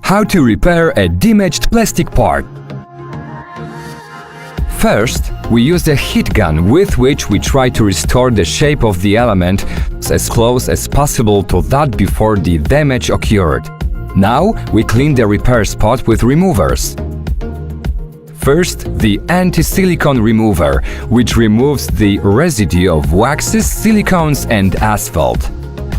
How to repair a damaged plastic part. First, we use a heat gun with which we try to restore the shape of the element as close as possible to that before the damage occurred. Now, we clean the repair spot with removers. First, the anti-silicone remover, which removes the residue of waxes, silicones and asphalt.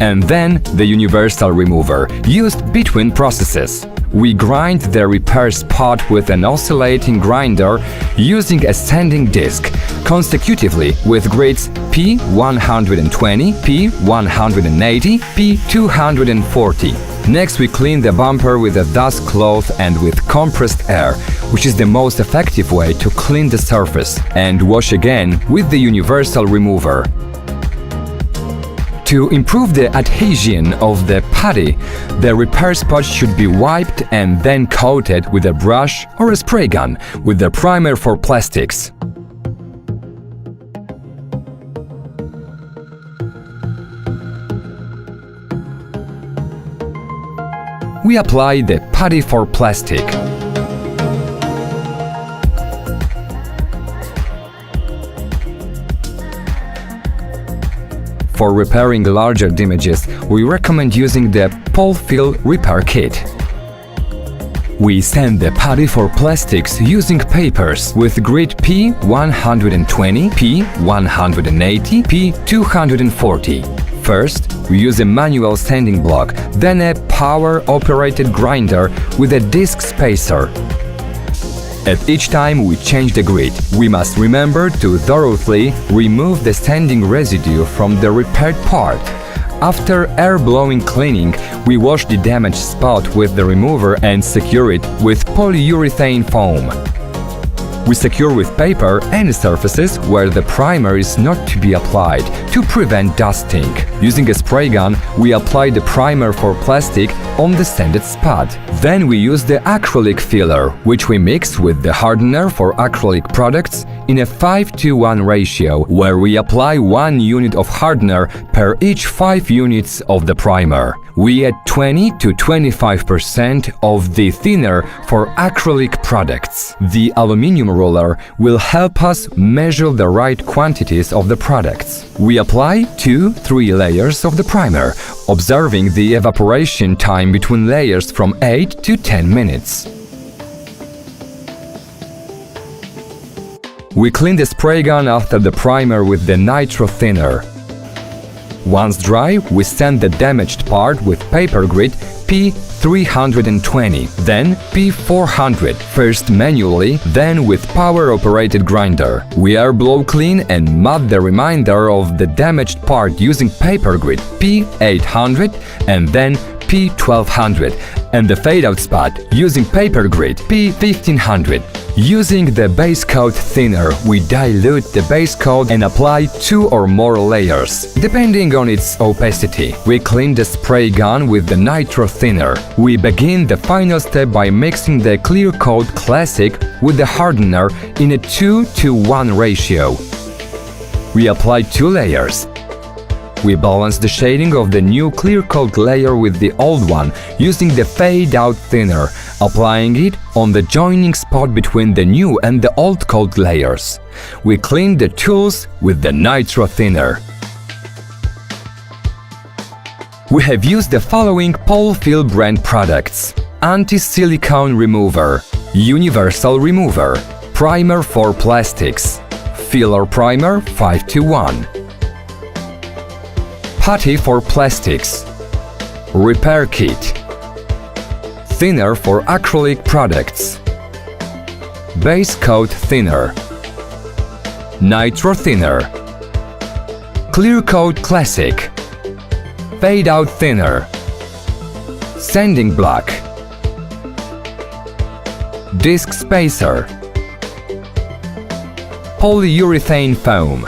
And then the universal remover, used between processes. We grind the repair spot with an oscillating grinder using a sanding disc, consecutively with grids P120, P180, P240. Next, we clean the bumper with a dust cloth and with compressed air, which is the most effective way to clean the surface, and wash again with the universal remover. To improve the adhesion of the putty, the repair spot should be wiped and then coated with a brush or a spray gun with the primer for plastics. We apply the putty for plastic. For repairing larger damages, we recommend using the POLFILL repair kit. We sand the putty for plastics using papers with grid P120, P180, P240. First, we use a manual sanding block, then a power-operated grinder with a disc spacer. At each time we change the grid, we must remember to thoroughly remove the sanding residue from the repaired part. After air-blowing cleaning, we wash the damaged spot with the remover and secure it with polyurethane foam. We secure with paper any surfaces where the primer is not to be applied to prevent dusting. Using a spray gun, we apply the primer for plastic on the sanded spot. Then we use the acrylic filler, which we mix with the hardener for acrylic products in a 5:1 ratio, where we apply 1 unit of hardener per each 5 units of the primer. We add 20 to 25% of the thinner for acrylic products. The aluminum roller will help us measure the right quantities of the products. We apply 2-3 layers of the primer, observing the evaporation time between layers from 8 to 10 minutes. We clean the spray gun after the primer with the nitro thinner. Once dry, we sand the damaged part with paper grid P320, then P400, first manually, then with power-operated grinder. We air blow clean and mat the remainder of the damaged part using paper grid P800 and then P1200, and the fade-out spot using paper grid P1500. Using the base coat thinner, we dilute the base coat and apply 2 or more layers, depending on its opacity. We clean the spray gun with the nitro thinner. We begin the final step by mixing the clear coat classic with the hardener in a 2:1 ratio. We apply 2 layers. We balance the shading of the new clear coat layer with the old one using the fade-out thinner, applying it on the joining spot between the new and the old coat layers. We clean the tools with the nitro thinner. We have used the following POLFILL brand products: anti-silicone remover, universal remover, primer for plastics, filler primer 5:1, putty for plastics, repair kit, thinner for acrylic products, base coat thinner, nitro thinner, clear coat classic, fade out thinner, sanding block, disc spacer, polyurethane foam.